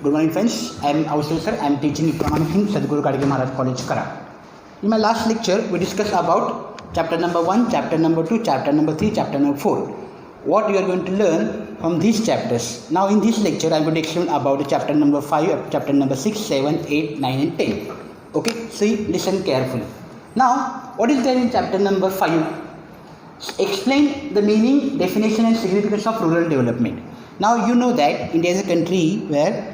Good morning friends, I am Ausal sir. I am teaching economics in Sadhguru Kadge Maharaj College, Kara. In my last lecture, we discussed about chapter number 1, chapter number 2, chapter number 3, chapter number 4. What you are going to learn from these chapters. Now in this lecture, I am going to explain about the chapter number 5, chapter number 6, 7, 8, 9 and 10. Okay, see, listen carefully. Now, what is there in chapter number 5? Explain the meaning, definition and significance of rural development. Now you know that India is a country where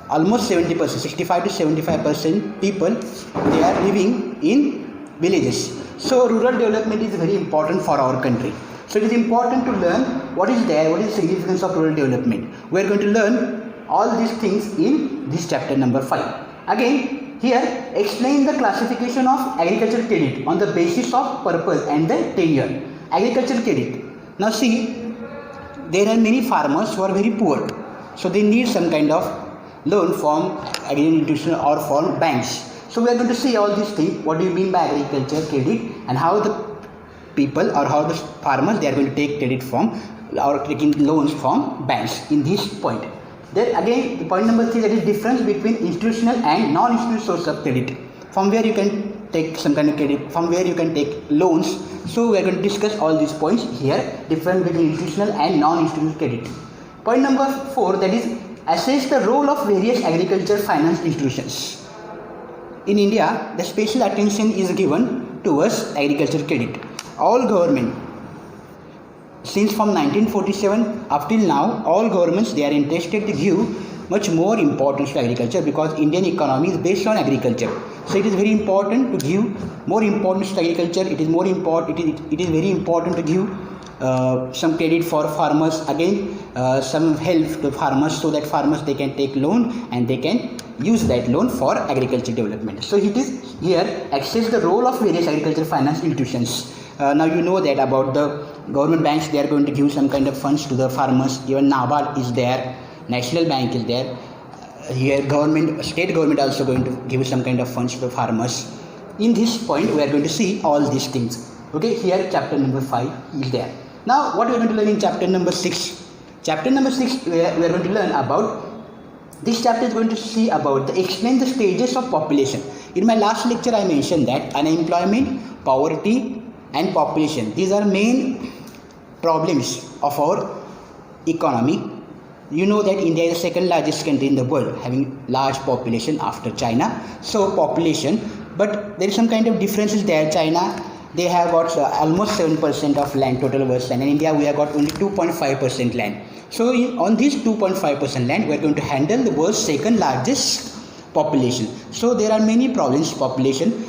almost 70%, 65 to 75% people, they are living in villages. So rural development is very important for our country. So it is important to learn what is there, what is the significance of rural development. We are going to learn all these things in this chapter number 5. Again, here explain the classification of agricultural credit on the basis of purpose and the tenure. Agricultural credit. Now see, there are many farmers who are very poor. So they need some kind of loan from agricultural institution or from banks. So we are going to see all these things. What do you mean by agriculture credit and how the people or how the farmers they are going to take credit from or taking loans from banks in this point. Then again the point number 3, that is difference between institutional and non-institutional source of credit. From where you can take some kind of credit, from where you can take loans. So we are going to discuss all these points here, difference between institutional and non-institutional credit. Point number 4, that is assess the role of various agriculture finance institutions. In India, the special attention is given towards agriculture credit. All government, since from 1947 up till now, all governments they are interested to give much more importance to agriculture because Indian economy is based on agriculture. So it is very important to give more importance to agriculture. It is more important. It is very important to give some credit for farmers. Again, some help to farmers so that farmers they can take loan and they can use that loan for agriculture development. So it is here access the role of various agriculture finance institutions. Now you know that about the government banks, they are going to give some kind of funds to the farmers. Even NABARD is there, National Bank is there. Here government, state government also going to give some kind of funds to the farmers. In this point, we are going to see all these things. Okay, here chapter number 5 is there. Now what we are going to learn in chapter number 6? Chapter number 6, we are going to learn about, this chapter is going to see about explain the stages of population. In my last lecture, I mentioned that unemployment, poverty and population, these are main problems of our economy. You know that India is the second largest country in the world, having large population after China. So population, but there is some kind of differences there. China, they have got almost 7% of land, total world's land, and India we have got only 2.5% land. So on this 2.5% land, we are going to handle the world's second largest population. So there are many problems population.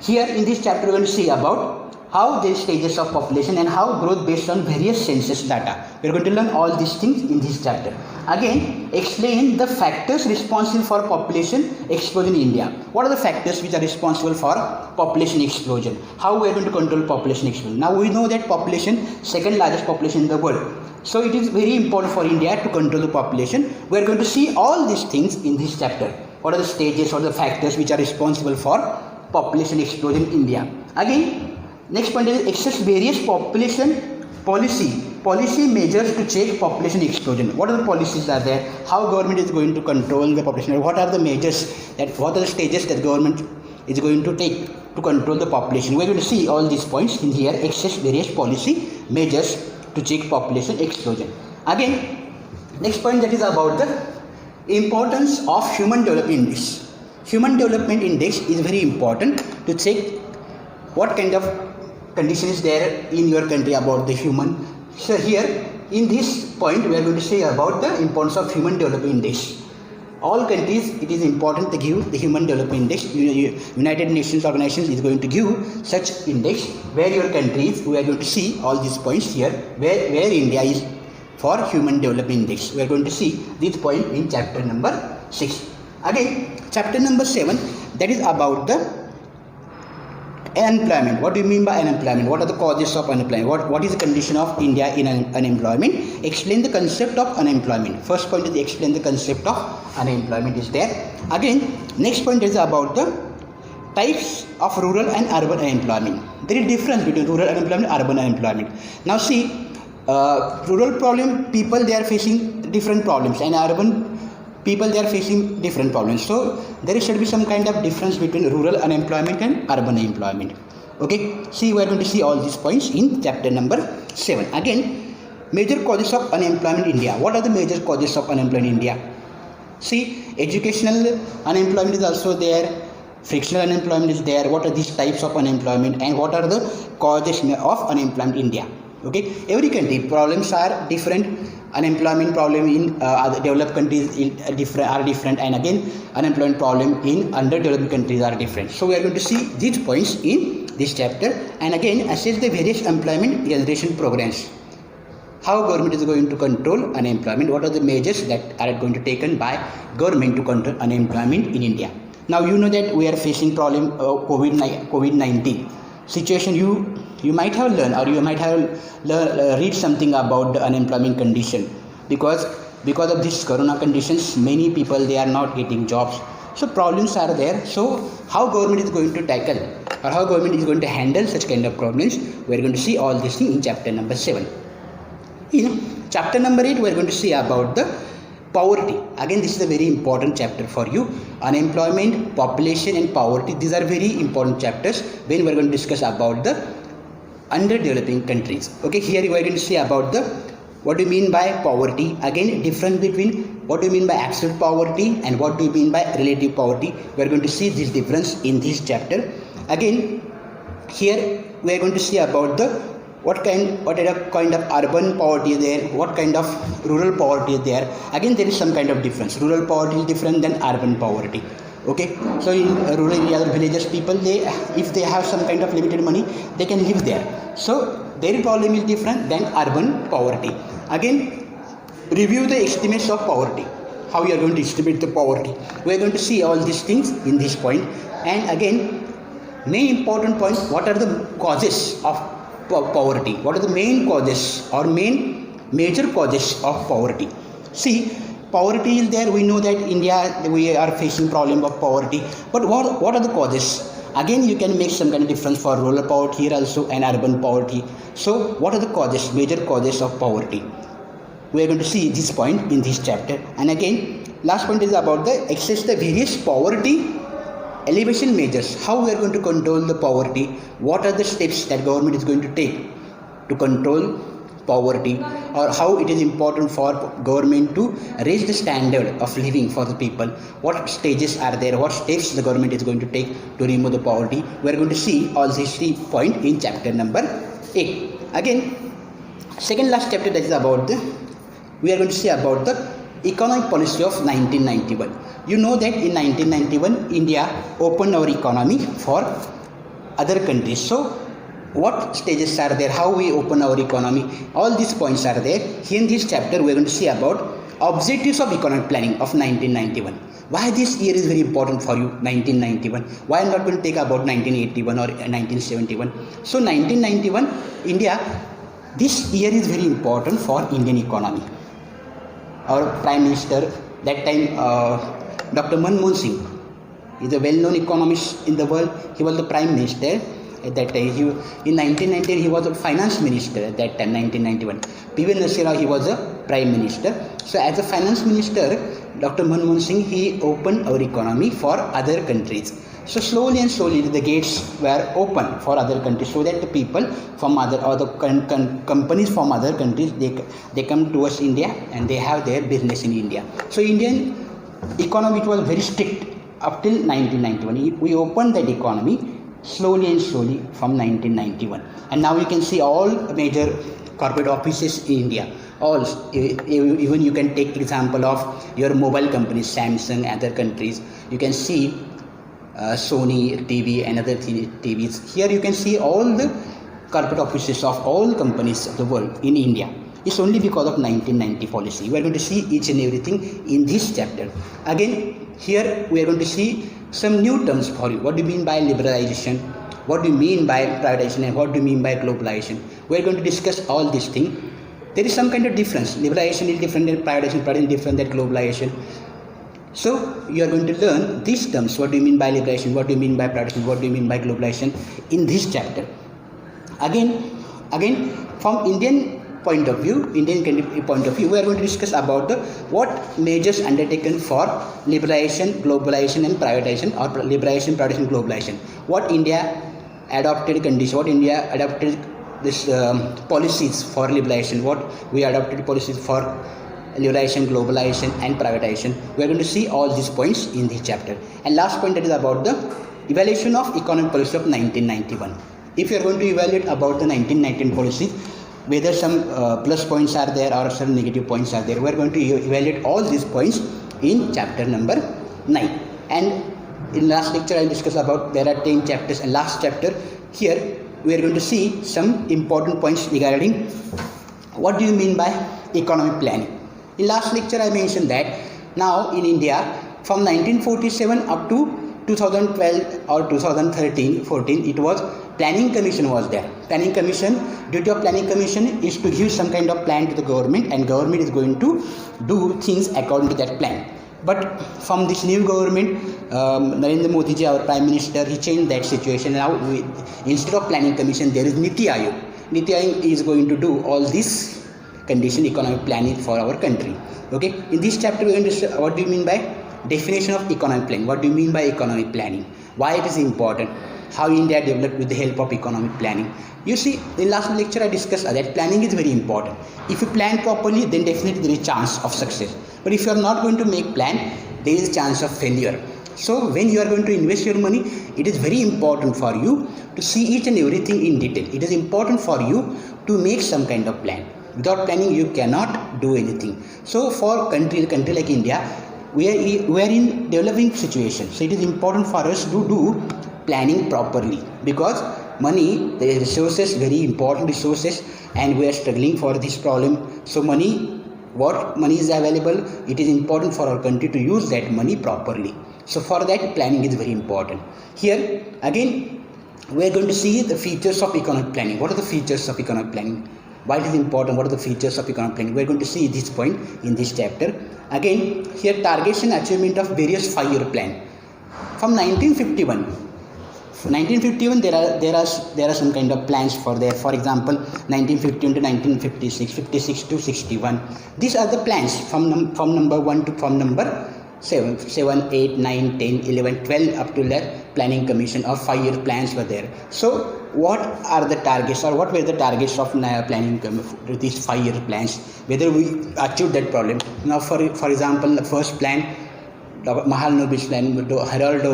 Here in this chapter, we are going to see about how the stages of population and how growth based on various census data. We are going to learn all these things in this chapter. Again, explain the factors responsible for population explosion in India. What are the factors which are responsible for population explosion? How we are going to control population explosion? Now we know that population, second largest population in the world. So it is very important for India to control the population. We are going to see all these things in this chapter. What are the stages or the factors which are responsible for population explosion in India? Again, next point is access various population policy measures to check population explosion. What are the policies are there? How government is going to control the population? What are the measures what are the stages that government is going to take to control the population? We are going to see all these points in here. Access various policy measures to check population explosion. Again, next point that is about the importance of human development index. Human development index is very important to check what kind of condition is there in your country about the human. So here in this point we are going to say about the importance of human development index. All countries it is important to give the human development index. United Nations organization is going to give such index where your countries. We are going to see all these points here where India is for human development index. We are going to see this point in chapter number 6. Again, chapter number 7, that is about the unemployment. What do you mean by unemployment? What are the causes of unemployment? What is the condition of India in unemployment? Explain the concept of unemployment. First point is explain the concept of unemployment is there. Again, next point is about the types of rural and urban unemployment. There is difference between rural unemployment and urban unemployment. Now see, rural problem people they are facing different problems, and urban people, they are facing different problems. So there should be some kind of difference between rural unemployment and urban unemployment. Okay, see, we are going to see all these points in chapter number 7. Again, major causes of unemployment in India. What are the major causes of unemployment in India? See, educational unemployment is also there, frictional unemployment is there. What are these types of unemployment and what are the causes of unemployment in India? Okay, every country problems are different. Unemployment problem in other developed countries are different, and again unemployment problem in underdeveloped countries are different. So we are going to see these points in this chapter, and again assess the various employment generation programs. How government is going to control unemployment, what are the measures that are going to be taken by government to control unemployment in India. Now you know that we are facing problem of COVID-19 situation. You might have learned, or you might have read something about the unemployment condition, because of these corona conditions many people, they are not getting jobs. So problems are there. So how government is going to tackle, or how government is going to handle such kind of problems, we are going to see all these things in chapter number 7. In chapter number 8 we are going to see about the poverty. Again, this is a very important chapter for you. Unemployment, population and poverty, these are very important chapters when we are going to discuss about the underdeveloping countries. Okay, here we are going to see about the what do you mean by poverty. Again, difference between what do you mean by absolute poverty and what do you mean by relative poverty. We are going to see this difference in this chapter. Again, here we are going to see about the what kind of urban poverty is there, what kind of rural poverty is there. Again, there is some kind of difference. Rural poverty is different than urban poverty. Okay, so in rural areas, villages, people, they, if they have some kind of limited money, they can live there. So their problem is different than urban poverty. Again, review the estimates of poverty. How you are going to estimate the poverty. We are going to see all these things in this point. And again, main important point, what are the causes of poverty? What are the main causes or major causes of poverty? See, poverty is there. We know that India, we are facing problem of poverty. But what are the causes? Again, you can make some kind of difference for rural poverty here also and urban poverty. So what are the causes, major causes of poverty? We are going to see this point in this chapter. And again, last point is about the access the various poverty elevation measures. How we are going to control the poverty? What are the steps that government is going to take to control poverty, or how it is important for government to raise the standard of living for the people? What stages are there? What steps the government is going to take to remove the poverty? We are going to see all these 3 points in chapter number 8. Again, second last chapter, that is about we are going to see about the economic policy of 1991. You know that in 1991 India opened our economy for other countries. So what stages are there, how we open our economy, all these points are there. Here in this chapter we are going to see about objectives of economic planning of 1991. Why this year is very important for you, 1991? Why I'm not going to take about 1981 or 1971? So 1991 India, this year is very important for Indian economy. Our Prime Minister that time, Dr. Manmohan Singh, is a well-known economist in the world. He was the Prime Minister at that time. In 1990 he was a finance minister at that time, 1991. P.V. Narasimha, he was a prime minister. So as a finance minister, Dr. Manmohan Singh, he opened our economy for other countries. So slowly and slowly the gates were open for other countries, so that the people from other, or the companies from other countries, they come towards India and they have their business in India. So Indian economy, it was very strict up till 1991. We opened that economy slowly and slowly from 1991, and now you can see all major corporate offices in India. All, even you can take example of your mobile companies, Samsung, other countries. You can see Sony TV and other TVs. Here you can see all the corporate offices of all companies of the world in India. It's only because of 1990 policy. We are going to see each and everything in this chapter. Again, here we are going to see some new terms for you. What do you mean by liberalization? What do you mean by privatization? And what do you mean by globalization? We are going to discuss all these things. There is some kind of difference. Liberalization is different than privatization, privatization is different than globalization. So you are going to learn these terms. What do you mean by liberalization? What do you mean by privatization? What do you mean by globalization in this chapter? Again, from Indian point of view, point of view, we are going to discuss about the what measures undertaken for liberalization, globalization and privatization, or liberalization, privatization, globalization. What India adopted condition, what India adopted this policies for liberalization, what we adopted policies for liberalization, globalization and privatization. We are going to see all these points in this chapter. And last point, that is about the evaluation of economic policy of 1991. If you are going to evaluate about the 1919 policy, whether some plus points are there or some negative points are there, we are going to evaluate all these points in chapter number 9. And in last lecture I discussed about there are 10 chapters, and last chapter here we are going to see some important points regarding what do you mean by economic planning. In last lecture I mentioned that now in India from 1947 up to 2012 or 2013-14, it was planning commission was there. Planning commission, duty of planning commission is to give some kind of plan to the government, and government is going to do things according to that plan. But from this new government, Narendra Modi ji, our prime minister, he changed that situation. Now instead of planning commission, there is Niti Aayog. Niti Aayog is going to do all this condition economic planning for our country. Okay, in this chapter we are going to see what do you mean by definition of economic planning. What do you mean by economic planning? Why it is important? How India developed with the help of economic planning. You see, in last lecture I discussed that planning is very important. If you plan properly, then definitely there is chance of success. But if you are not going to make plan, there is chance of failure. So when you are going to invest your money, it is very important for you to see each and everything in detail. It is important for you to make some kind of plan. Without planning, you cannot do anything. So for country like India, we are in developing situation. So it is important for us to do planning properly, because money, the resources, very important resources, and we are struggling for this problem. So what money is available, it is important for our country to use that money properly. So for that, planning is very important. Here again we are going to see the features of economic planning. What are the features of economic planning? Why it is important? What are the features of economic planning? We are going to see this point in this chapter. Again, here targets and achievement of various 5-year plan. From 1951 there are some kind of plans for there. For example, 1951 to 1956, 56 to 61. These are the plans from number 1 to from number 7, 8, 9, 10, 11, 12 up to the planning commission of 5-year plans were there. So what are the targets, or what were the targets of planning these 5-year plans, whether we achieved that problem. Now for example, the first plan, the Mahalanobis plan, the Herald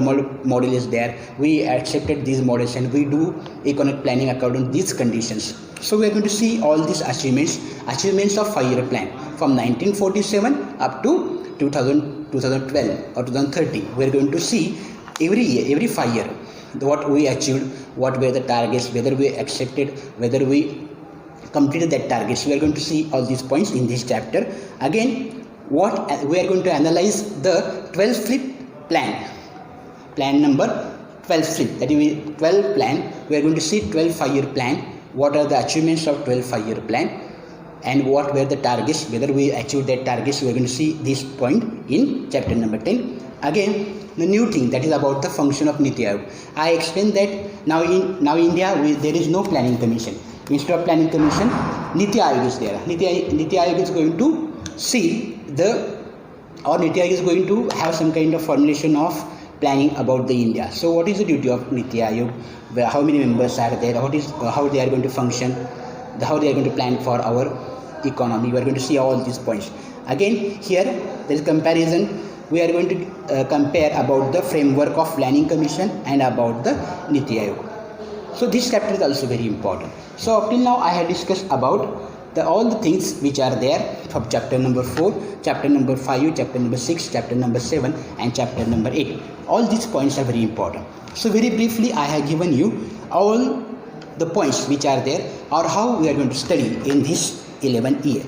model is there. We accepted these models and we do economic planning according to these conditions. So we are going to see all these achievements of 5-year plan from 1947 up to 2012 or 2030. We are going to see every year, every 5 year, what we achieved, what were the targets, whether we accepted, whether we completed that targets. We are going to see all these points in this chapter. Again, what we are going to analyze the 12 flip plan number 12 flip, that is 12 plan. We are going to see 12 5-year plan, what are the achievements of 12 5-year plan, and what were the targets, whether we achieved that targets. We are going to see this point in chapter number 10. Again, the new thing, that is about the function of Niti Aayog. I explained that now in India there is no planning commission. Instead of planning commission, Niti Aayog is there. Niti Aayog is going to see Niti Aayog is going to have some kind of formulation of planning about the India. So what is the duty of Niti Aayog? How many members are there? How they are going to function? How they are going to plan for our economy? We are going to see all these points. Again, here there is comparison. We are going to compare about the framework of planning commission and about the Niti Aayog. So this chapter is also very important. So up till now I have discussed about all the things which are there from chapter number 4, chapter number 5, chapter number 6, chapter number 7 and chapter number 8. All these points are very important. So very briefly I have given you all the points which are there, or how we are going to study in this 11 year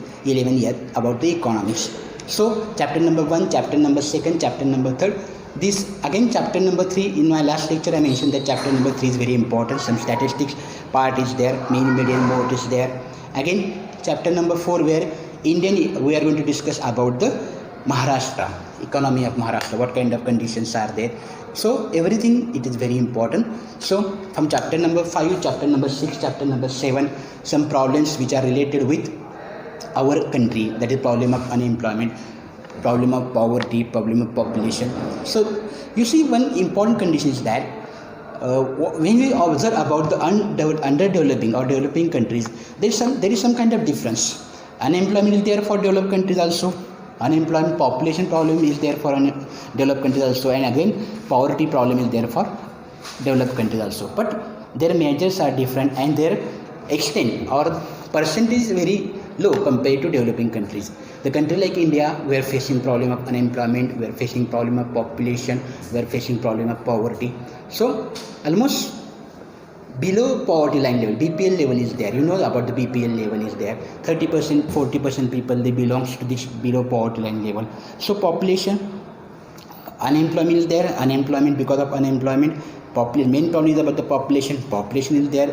about the economics. So chapter number 1, chapter number 2, chapter number 3. This again chapter number 3, in my last lecture I mentioned that chapter number 3 is very important. Some statistics part is there, mean, median, mode is there. Again chapter number 4, where we are going to discuss about the Maharashtra, economy of Maharashtra, what kind of conditions are there. So everything, it is very important. So from chapter number 5, chapter number 6, chapter number 7, some problems which are related with our country, that is problem of unemployment, problem of poverty, problem of population. So you see, one important condition is that when we observe about the underdeveloping or developing countries, there is some kind of difference. Unemployment is there for developed countries also. Unemployment population problem is there for developed countries also, and again poverty problem is there for developed countries also. But their measures are different and their extent or percentage is very low compared to developing countries. The country like India, we are facing problem of unemployment, we are facing problem of population, we are facing problem of poverty. So almost below poverty line level, BPL level is there. You know about the BPL level is there. 30%, 40% people, they belongs to this below poverty line level. So population, unemployment is there. Unemployment, because of unemployment, main problem is about the population. Population is there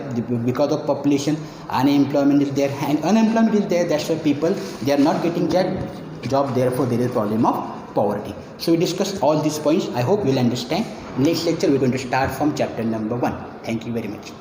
because of population. Unemployment is there, and unemployment is there. That's why people, they are not getting job. Therefore, there is problem of poverty. So we discussed all these points. I hope you will understand. Next lecture, we're going to start from chapter number 1. Thank you very much.